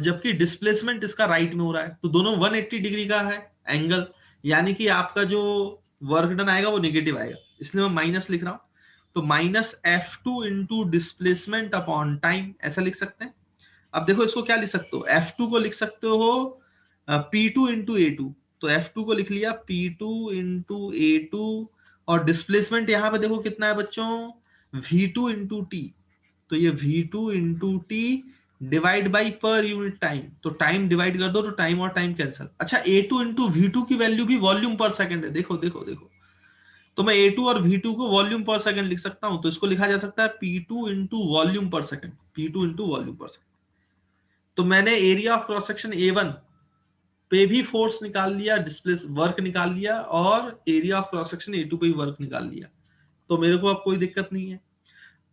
जबकि डिस्प्लेसमेंट इसका राइट में हो रहा है, तो दोनों 180 डिग्री का है एंगल। यानी कि आपका जो वर्क डन आएगा वो नेगेटिव आएगा, इसलिए मैं माइनस लिख रहा हूं। तो minus F2 into displacement upon time, ऐसा लिख सकते हैं। अब देखो इसको क्या लिख सकते हो, F2 को लिख सकते हो P2 इंटू A2। तो F2 को लिख लिया P2 इंटू A2, और डिस्प्लेसमेंट यहां पे देखो कितना है बच्चों, V2 इंटू टी। तो ये V2 into T divide by पर यूनिट टाइम, तो टाइम डिवाइड कर दो तो टाइम और टाइम कैंसल। अच्छा, A2 इंटू V2 की वैल्यू भी वॉल्यूम पर सेकंड है, देखो देखो देखो, तो मैं A2 और V2 को वॉल्यूम पर सेकंड लिख सकता हूं, तो इसको लिखा जा सकता है P2 into volume per second, P2 into volume per second. तो मैंने area of cross section A1 पे भी फोर्स निकाल लिया, डिस्प्लेस वर्क निकाल लिया, और area of cross section A2 पे भी वर्क निकाल लिया, तो मेरे को अब कोई दिक्कत नहीं है।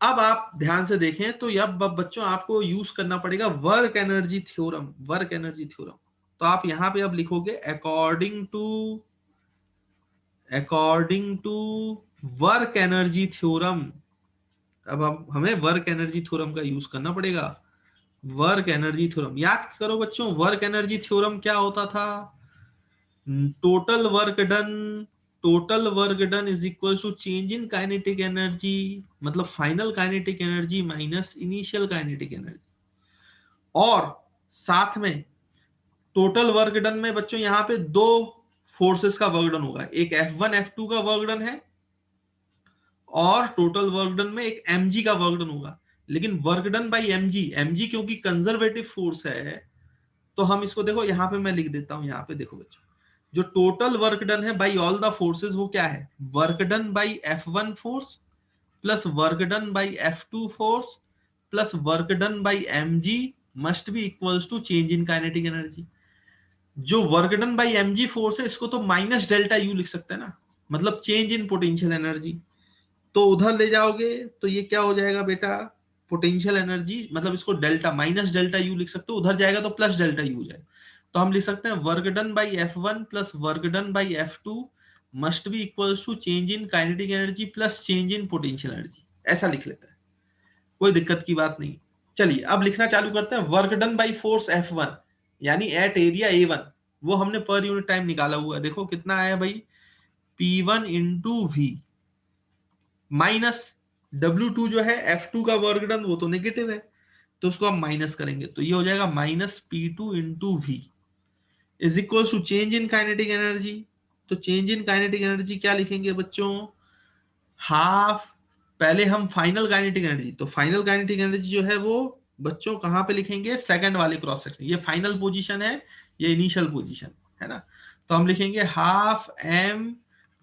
अब आप ध्यान से देखें तो अब बच्चों आपको यूज करना पड़ेगा work energy theorem, work energy theorem. तो आप यहां पे अब लिखोगे according to work energy theorem. अब हम हमें वर्क एनर्जी थ्योरम का यूज करना पड़ेगा। वर्क एनर्जी थ्योरम याद करो बच्चों, वर्क एनर्जी थ्योरम क्या होता था? Total work done, total work done is equal to change in kinetic energy, मतलब final kinetic energy minus initial kinetic energy. और साथ में टोटल वर्क डन में बच्चों यहां पे दो फोर्सेस का वर्क डन होगा, एक F1 F2 का वर्क डन है, और टोटल वर्क डन में एक mg का वर्क डन होगा। लेकिन वर्क डन बाई mg क्योंकि कंजर्वेटिव फोर्स है, तो हम इसको देखो यहां पे मैं लिख देता हूं, यहां पे देखो बच्चों, जो टोटल वर्क डन है बाई ऑल द फोर्सेस वो क्या है? Work done by F1 force plus work done by F2 force plus work done by mg must be equals to change in kinetic energy. जो work done by mg force है इसको तो minus delta U लिख सकते हैं ना, मतलब change in potential energy. तो उधर ले जाओगे तो ये क्या हो जाएगा बेटा? पोटेंशियल एनर्जी, मतलब इसको डेल्टा माइनस डेल्टा यू लिख सकते हो, उधर जाएगा तो प्लस डेल्टा यू हो जाएगा। तो हम लिख सकते हैं work done by F1 plus work done by F2 must be equals to change in kinetic energy plus change in potential energy, ऐसा लिख लेते हैं, कोई दिक्कत की बात नहीं। चलिए अब लिखना चालू करते हैं। Work done by force F1 यानी एट एरिया A1, वो हमने पर यूनिट टाइम निकाला हुआ है, देखो कितना आया भाई, P1 into we minus W2 जो है F2 का वर्क डन वो तो नेगेटिव है, तो उसको हम माइनस करेंगे, तो ये हो जाएगा minus P2 into V is equal to change in kinetic energy. तो चेंज इन काइनेटिक एनर्जी क्या लिखेंगे बच्चों? हाफ, पहले हम फाइनल काइनेटिक एनर्जी, तो फाइनल काइनेटिक एनर्जी जो है वो बच्चों कहां पे लिखेंगे? सेकंड वाले क्रॉस सेक्शन, ये फाइनल पोजीशन है, ये इनिशियल पोजीशन है ना, तो हम लिखेंगे हाफ एम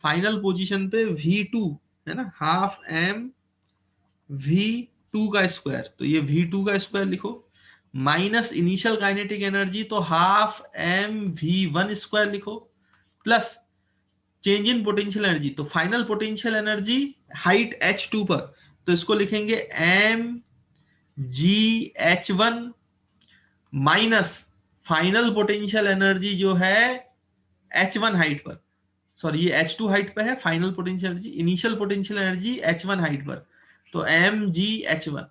फाइनल पोजीशन पे V2 है ना, हाफ एम V2 का स्क्वायर, तो ये V2 का स्क्वायर लिखो, माइनस इनिशियल काइनेटिक एनर्जी तो हाफ एम V1 स्क्वायर लिखो, plus change in potential energy, तो final potential energy height H2 पर, तो इसको लिखेंगे mgH1 minus final potential energy जो है H1 हाइट पर, सॉरी ये H2 हाइट पर है, final potential energy initial potential energy H1 height पर, तो mgH1।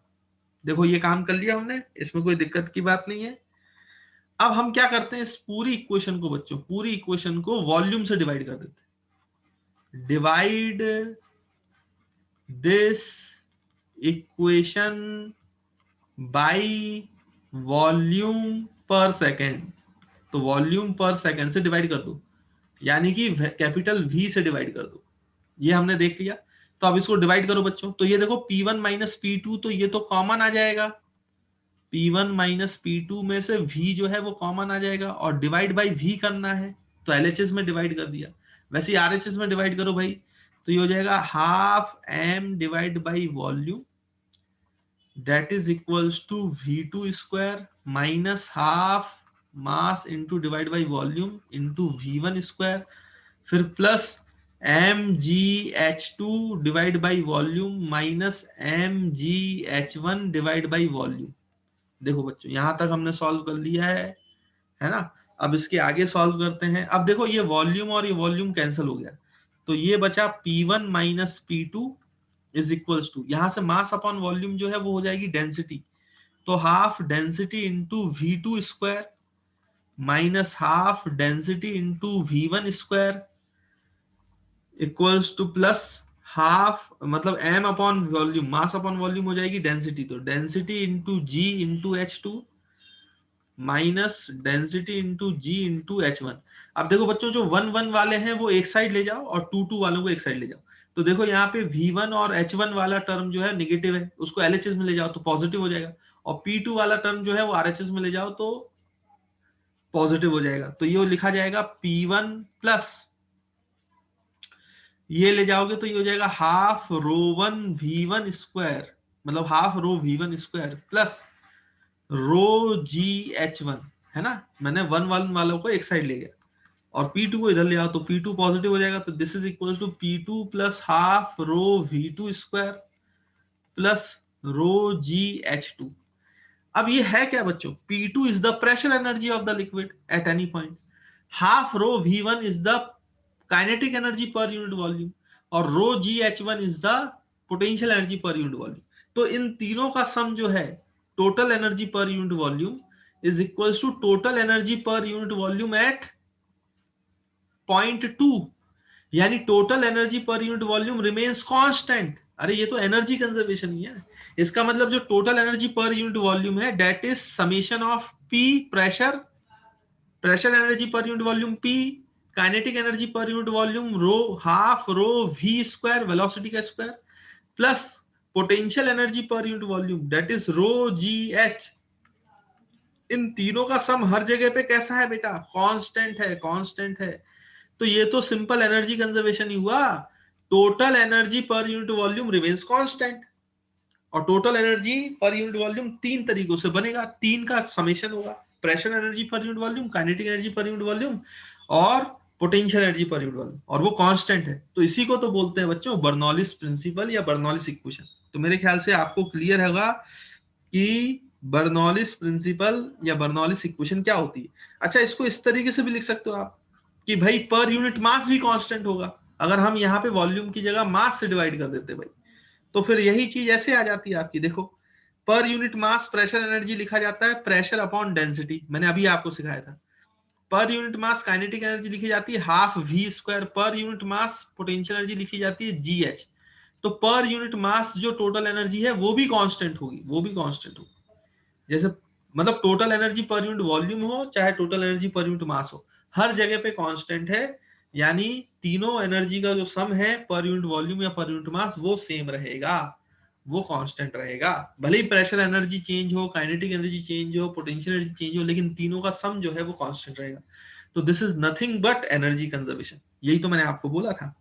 देखो ये काम कर लिया हमने, इसमें कोई दिक्कत की बात नहीं है। अब हम क्या करते हैं, इस पूरी इक्वेशन को बच्चों, पूरी इक्वेशन को वॉल्यूम से डिवाइड कर देते हैं। Divide this equation by volume पर सेकेंड, तो वॉल्यूम पर सेकेंड से डिवाइड कर दो, यानी कि कैपिटल V से डिवाइड कर दो, ये हमने देख लिया। तो अब इसको डिवाइड करो बच्चों, तो ये देखो P1 माइनस P2, तो ये तो कॉमन आ जाएगा, P1 माइनस P2 में से V जो है वो कॉमन आ जाएगा, और डिवाइड बाई V करना है, तो LHS में डिवाइड कर दिया, वैसे ही RHS में डिवाइड करो भाई, तो ये हो जाएगा half m divide by volume that is equals to V2 square minus half mass into divide by volume into V1 square, फिर plus mgH2 divide by volume minus mgH1 divide by volume. देखो बच्चों यहां तक हमने solve कर लिया है ना। अब इसके आगे सॉल्व करते हैं। अब देखो ये वॉल्यूम और ये वॉल्यूम कैंसिल हो गया, तो ये बचा P1 minus P2 is equals to, यहां से मास अपॉन वॉल्यूम जो है वो हो जाएगी डेंसिटी, तो half density into V2 square minus half density into V1 square equals two plus half, मतलब m अपॉन वॉल्यूम, मास अपॉन वॉल्यूम हो जाएगी डेंसिटी, तो density into G into H2 minus density into G into H1। अब देखो बच्चों जो 1 1 वाले हैं वो एक साइड ले जाओ और 2 2 वालों को एक साइड ले जाओ, तो देखो यहाँ पे V1 और H1 वाला टर्म जो है नेगेटिव है, उसको LHS में ले जाओ तो पॉजिटिव हो जाएगा, और P2 वाला टर्म जो है वो RHS में ले जाओ तो पॉजिटिव हो जाएगा। तो ये लिखा जाएगा P1 प्लस, ये ले जाओगे तो ये हो जाएगा half rho one V1 square, मतलब half rho V1 square plus rho GH1, है ना, मैंने वन वन वालों को एक साइड ले गया और P2 को इधर ले आओ तो P2 पॉजिटिव हो जाएगा, तो this is equal to P2 plus half rho V2 square plus rho GH2। अब ये है क्या बच्चों, P2 is the pressure energy of the liquid at any point, half rho V1 is the kinetic energy per unit volume, और rho GH1 is the potential energy per unit volume. तो इन तीनों का सम जो है total energy per unit volume is equals to total energy per unit volume at point 2, यानी total energy per unit volume remains constant. अरे ये तो एनर्जी कंजर्वेशन ही है, इसका मतलब जो total energy per unit volume है that is summation of P pressure, pressure energy per unit volume P, kinetic energy per unit volume rho half rho V square velocity का square plus potential energy per unit volume that is rho GH। इन तीनों का सम हर जगह पे कैसा है बेटा, constant है, कांस्टेंट है। तो ये तो सिंपल एनर्जी कंजर्वेशन ही हुआ, total energy per unit volume remains constant, और total energy per unit volume तीन तरीकों से बनेगा, तीन का समेशन होगा, pressure energy per unit volume, kinetic energy per unit volume और potential energy per unit volume, और वो कांस्टेंट है। तो इसी को तो बोलते हैं बच्चों बर्नौलिस प्रिंसिपल या बर्नौलिस इक्वेशन। तो मेरे ख्याल से आपको क्लियर होगा कि बर्नौलिस प्रिंसिपल या बर्नौलिस इक्वेशन क्या होती है। अच्छा, इसको इस तरीके से भी लिख सकते हो आप कि भाई पर यूनिट मास भी कांस्टेंट होगा, अगर हम यहाँ पे वॉल्यूम की जगह मास से डिवाइड कर देते भाई, तो फिर यही चीज ऐसे आ जाती है आपकी। देखो पर यूनिट मास प्रेशर एनर्जी लिखा जाता है प्रेशर अपॉन डेंसिटी, मैंने अभी आपको सिखाया था। पर यूनिट मास काइनेटिक एनर्जी लिखी जाती है हाफ V स्क्वायर, पर यूनिट मास पोटेंशियल एनर्जी लिखी जाती है GH। तो पर यूनिट मास जो टोटल एनर्जी है वो भी कांस्टेंट होगी, वो भी कांस्टेंट होगी। जैसे मतलब total energy per unit volume हो चाहे टोटल एनर्जी पर यूनिट मास हो, हर जगह पे कांस्टेंट है, यानी तीनों एनर्जी का जो सम है पर यूनिट वॉल्यूम या पर यूनिट मास वो सेम रहेगा, वो कांस्टेंट रहेगा। भले ही प्रेशर एनर्जी चेंज हो, काइनेटिक एनर्जी चेंज हो, पोटेंशियल एनर्जी चेंज हो, लेकिन तीनों का सम जो है वो कांस्टेंट रहेगा। तो this is nothing but energy conservation, यही तो मैंने आपको बोला था।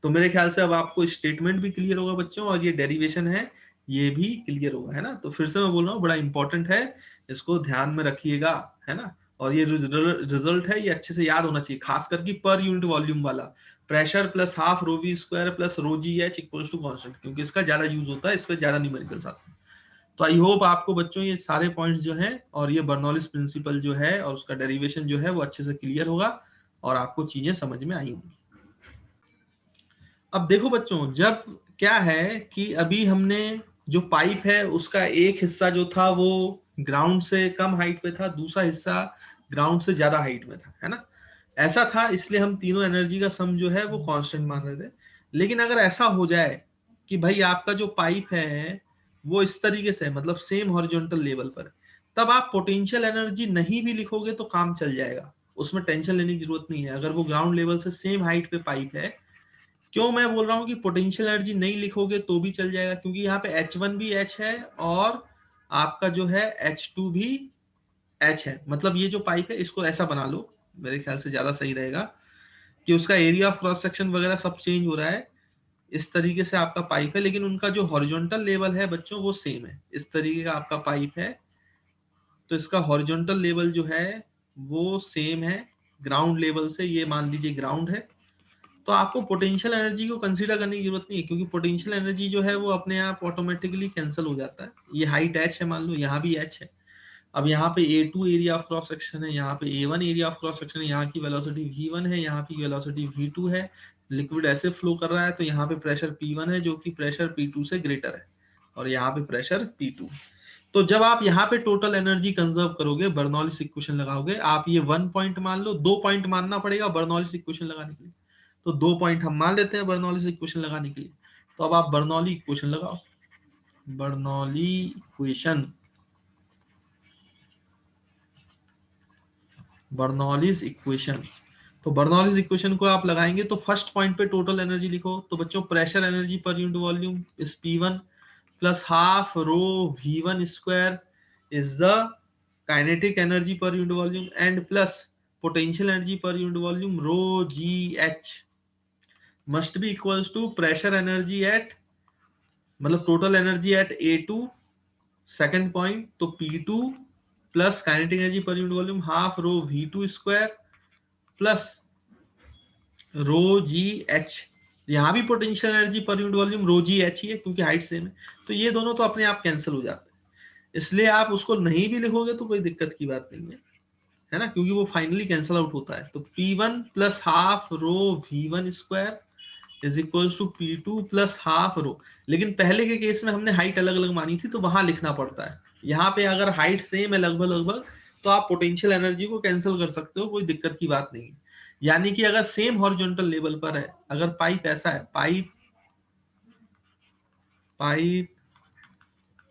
तो मेरे ख्याल से अब आपको स्टेटमेंट भी क्लियर होगा बच्चों, और ये डेरिवेशन है ये भी क्लियर होगा, है ना। तो फिर से मैं बोल रहा हूँ बड़ा इंपॉर्टेंट है, इसको ध्यान में रखिएगा, है ना। और ये रिजल्ट है ये अच्छे से याद होना चाहिए, खास करके पर यूनिट वॉल्यूम वाला, pressure plus half rho V square plus rho G H equals to constant, क्योंकि इसका ज्यादा यूज होता है, इसमें ज्यादा न्यूमेरिकल्स आते हैं। तो आई होप आपको बच्चों ये सारे पॉइंट्स जो हैं और ये बर्नौलिस प्रिंसिपल जो है और उसका डेरिवेशन जो है वो अच्छे से क्लियर होगा और आपको चीजें समझ में आई होंगी। अब देखो बच्चों, जब क्या है कि अभी हमने जो पाइप है उसका एक हिस्सा जो था वो ग्राउंड से कम हाइट पे था, दूसरा हिस्सा ग्राउंड से ज्यादा हाइट में था, है ना। ऐसा था, इसलिए हम तीनों एनर्जी का सम जो है वो कांस्टेंट मान रहे थे। लेकिन अगर ऐसा हो जाए कि भाई आपका जो पाइप है वो इस तरीके से मतलब सेम हॉरिजॉन्टल लेवल पर, तब आप पोटेंशियल एनर्जी नहीं भी लिखोगे तो काम चल जाएगा, उसमें टेंशन लेने की जरूरत नहीं है। अगर वो ग्राउंड लेवल से सेम हाइट पे पाइप है, क्यों मैं बोल रहा हूँ कि पोटेंशियल एनर्जी नहीं लिखोगे तो भी चल जाएगा, क्योंकि यहाँ पे H1 भी H है और आपका जो है H2 भी H है। मतलब ये जो पाइप है इसको ऐसा बना लो, मेरे ख्याल से ज्यादा सही रहेगा, कि उसका एरिया ऑफ क्रॉस सेक्शन वगैरह सब चेंज हो रहा है। इस तरीके से आपका पाइप है, लेकिन उनका जो हॉरिजॉन्टल लेवल है बच्चों वो सेम है। इस तरीके का आपका पाइप है, तो इसका हॉरिजॉन्टल लेवल जो है वो सेम है ग्राउंड लेवल से, ये मान लीजिए ग्राउंड है। तो आपको पोटेंशियल एनर्जी को कंसीडर करने की जरूरत नहीं है, क्योंकि पोटेंशियल एनर्जी जो है वो अपने आप ऑटोमेटिकली कैंसिल हो जाता है। ये हाइट H है, मान लो यहाँ भी H है। अब यहाँ पे A2 area of cross section है, यहाँ पे A1 area of cross section है, यहाँ की वेलोसिटी V1 है, यहाँ की वेलोसिटी V2 है, लिक्विड ऐसे फ्लो कर रहा है, तो यहाँ पे प्रेशर P1 है जो कि प्रेशर P2 से ग्रेटर है, और यहाँ पे प्रेशर P2। तो जब आप यहाँ पे टोटल एनर्जी कंजर्व करोगे, बर्नौलिस इक्वेशन लगाओगे, आप ये 1 पॉइंट मान लो, 2 पॉइंट मानना पड़ेगा बर्नौलिस इक्वेशन लगाने के लिए, तो 2 पॉइंट हम मान लेते हैं बर्नौलिस इक्वेशन लगाने के लिए। तो अब आप बर्नौली इक्वेशन लगाओ, बर्नौली इक्वेशन, बर्नौलिस इक्वेशन। तो बर्नौलीज इक्वेशन को आप लगाएंगे तो फर्स्ट पॉइंट पे टोटल एनर्जी लिखो, तो बच्चों pressure energy per unit volume is P1 plus half rho V1 square is the kinetic energy per unit volume and plus potential energy per unit volume rho GH must be equals to pressure energy at, मतलब total energy at A2 second point, तो P2 plus kinetic energy per unit volume half rho V2 square plus rho GH। यहाँ भी potential energy per unit volume rho GH ही है क्योंकि height same है, तो ये दोनों तो अपने आप कैंसिल हो जाते हैं, इसलिए आप उसको नहीं भी लिखोगे तो कोई दिक्कत की बात नहीं है ना, क्योंकि वो फाइनली कैंसिल आउट होता है। तो P1 plus half rho V1 square is equal to P2 plus half rho, लेकिन पहले के केस में हमने हाइट अलग अलग मानी थी तो वहां लिखना पड़ता है। यहाँ पे अगर हाइट सेम है लगभग लगभग तो आप पोटेंशियल एनर्जी को कैंसिल कर सकते हो, कोई दिक्कत की बात नहीं है। यानी कि अगर सेम हॉरिजॉन्टल लेवल पर है, अगर पाइप ऐसा है, pipe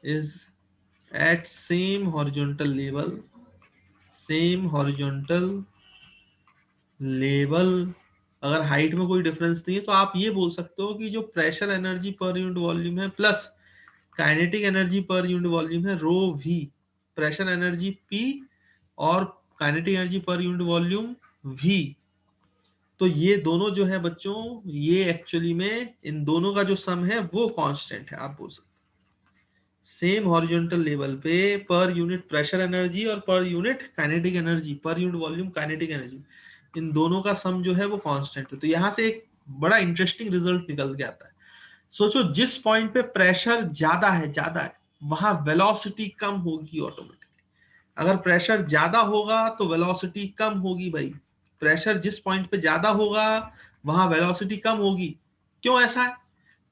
is at same horizontal level, अगर हाइट में कोई डिफरेंस नहीं है तो आप ये बोल सकते हो कि जो pressure energy per unit volume है plus kinetic energy per unit volume है rho V, pressure energy P और kinetic energy per unit volume V, तो ये दोनों जो है बच्चों, ये एक्चुअली में इन दोनों का जो सम है वो कांस्टेंट है, आप बोल सकते सेम हॉरिजॉन्टल लेवल पे पर यूनिट प्रेशर एनर्जी और per unit kinetic energy, per unit volume kinetic energy, इन दोनों का सम जो है वो कांस्टेंट है। तो यहां से एक बड़ा इंटरेस्टिंग रिजल्ट निकल के आता है। सोचो जिस पॉइंट पे प्रेशर ज्यादा है वहां वेलोसिटी कम होगी ऑटोमेटिकली, अगर प्रेशर ज्यादा होगा तो वेलोसिटी कम होगी भाई, प्रेशर जिस पॉइंट पे ज्यादा होगा वहां वेलोसिटी कम होगी। क्यों ऐसा है?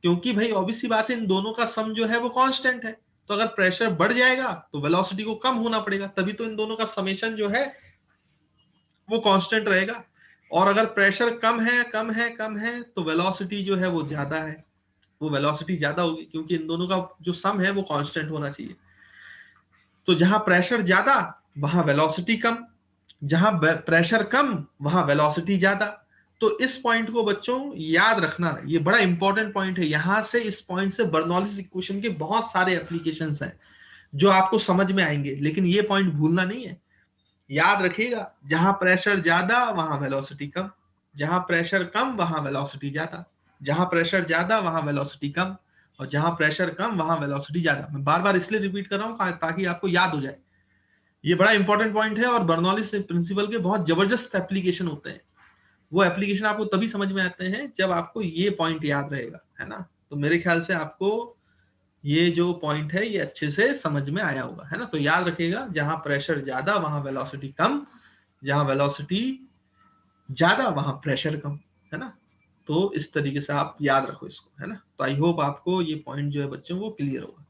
क्योंकि भाई ऑब्वियस सी बात है इन दोनों का सम जो है वो कांस्टेंट है, तो अगर प्रेशर बढ़ जाएगा तो वेलोसिटी को कम होना पड़ेगा, तभी तो इन दोनों का समेशन जो है वो कांस्टेंट रहेगा। और अगर प्रेशर कम है तो वेलोसिटी जो है वो ज्यादा है, वो वेलोसिटी ज्यादा होगी क्योंकि इन दोनों का जो सम है वो कांस्टेंट होना चाहिए। तो जहां प्रेशर ज्यादा वहां वेलोसिटी कम, जहां प्रेशर कम वहां वेलोसिटी ज्यादा। तो इस पॉइंट को बच्चों याद रखना, ये बड़ा इंपॉर्टेंट पॉइंट है। यहां से इस पॉइंट से बर्नौलीज इक्वेशन के बहुत सारे एप्लीकेशंस हैं जो आपको समझ में आएंगे, लेकिन ये पॉइंट भूलना नहीं है, याद रखिएगा। जहां प्रेशर ज्यादा वहां वेलोसिटी कम, जहां प्रेशर कम वहां वेलोसिटी ज्यादा, जहां प्रेशर ज्यादा वहां वेलोसिटी कम, और जहां प्रेशर कम वहां वेलोसिटी ज्यादा। मैं बार बार इसलिए रिपीट कर रहा हूं ताकि आपको याद हो जाए, ये बड़ा इंपॉर्टेंट पॉइंट है। और बर्नौलीज प्रिंसिपल के बहुत जबरदस्त एप्लीकेशन होते हैं, वो एप्लीकेशन आपको तभी समझ में आते हैं जब आपको ये पॉइंट याद रहेगा, है ना। तो मेरे ख्याल से आपको ये जो पॉइंट है ये अच्छे से समझ में आया होगा, है ना। तो याद रखिएगा, जहां प्रेशर ज्यादा वहां वेलोसिटी कम, जहां वेलोसिटी ज्यादा वहां प्रेशर कम, है ना। तो इस तरीके से आप याद रखो इसको, है ना। तो आई होप आपको ये पॉइंट जो है बच्चों वो क्लियर होगा।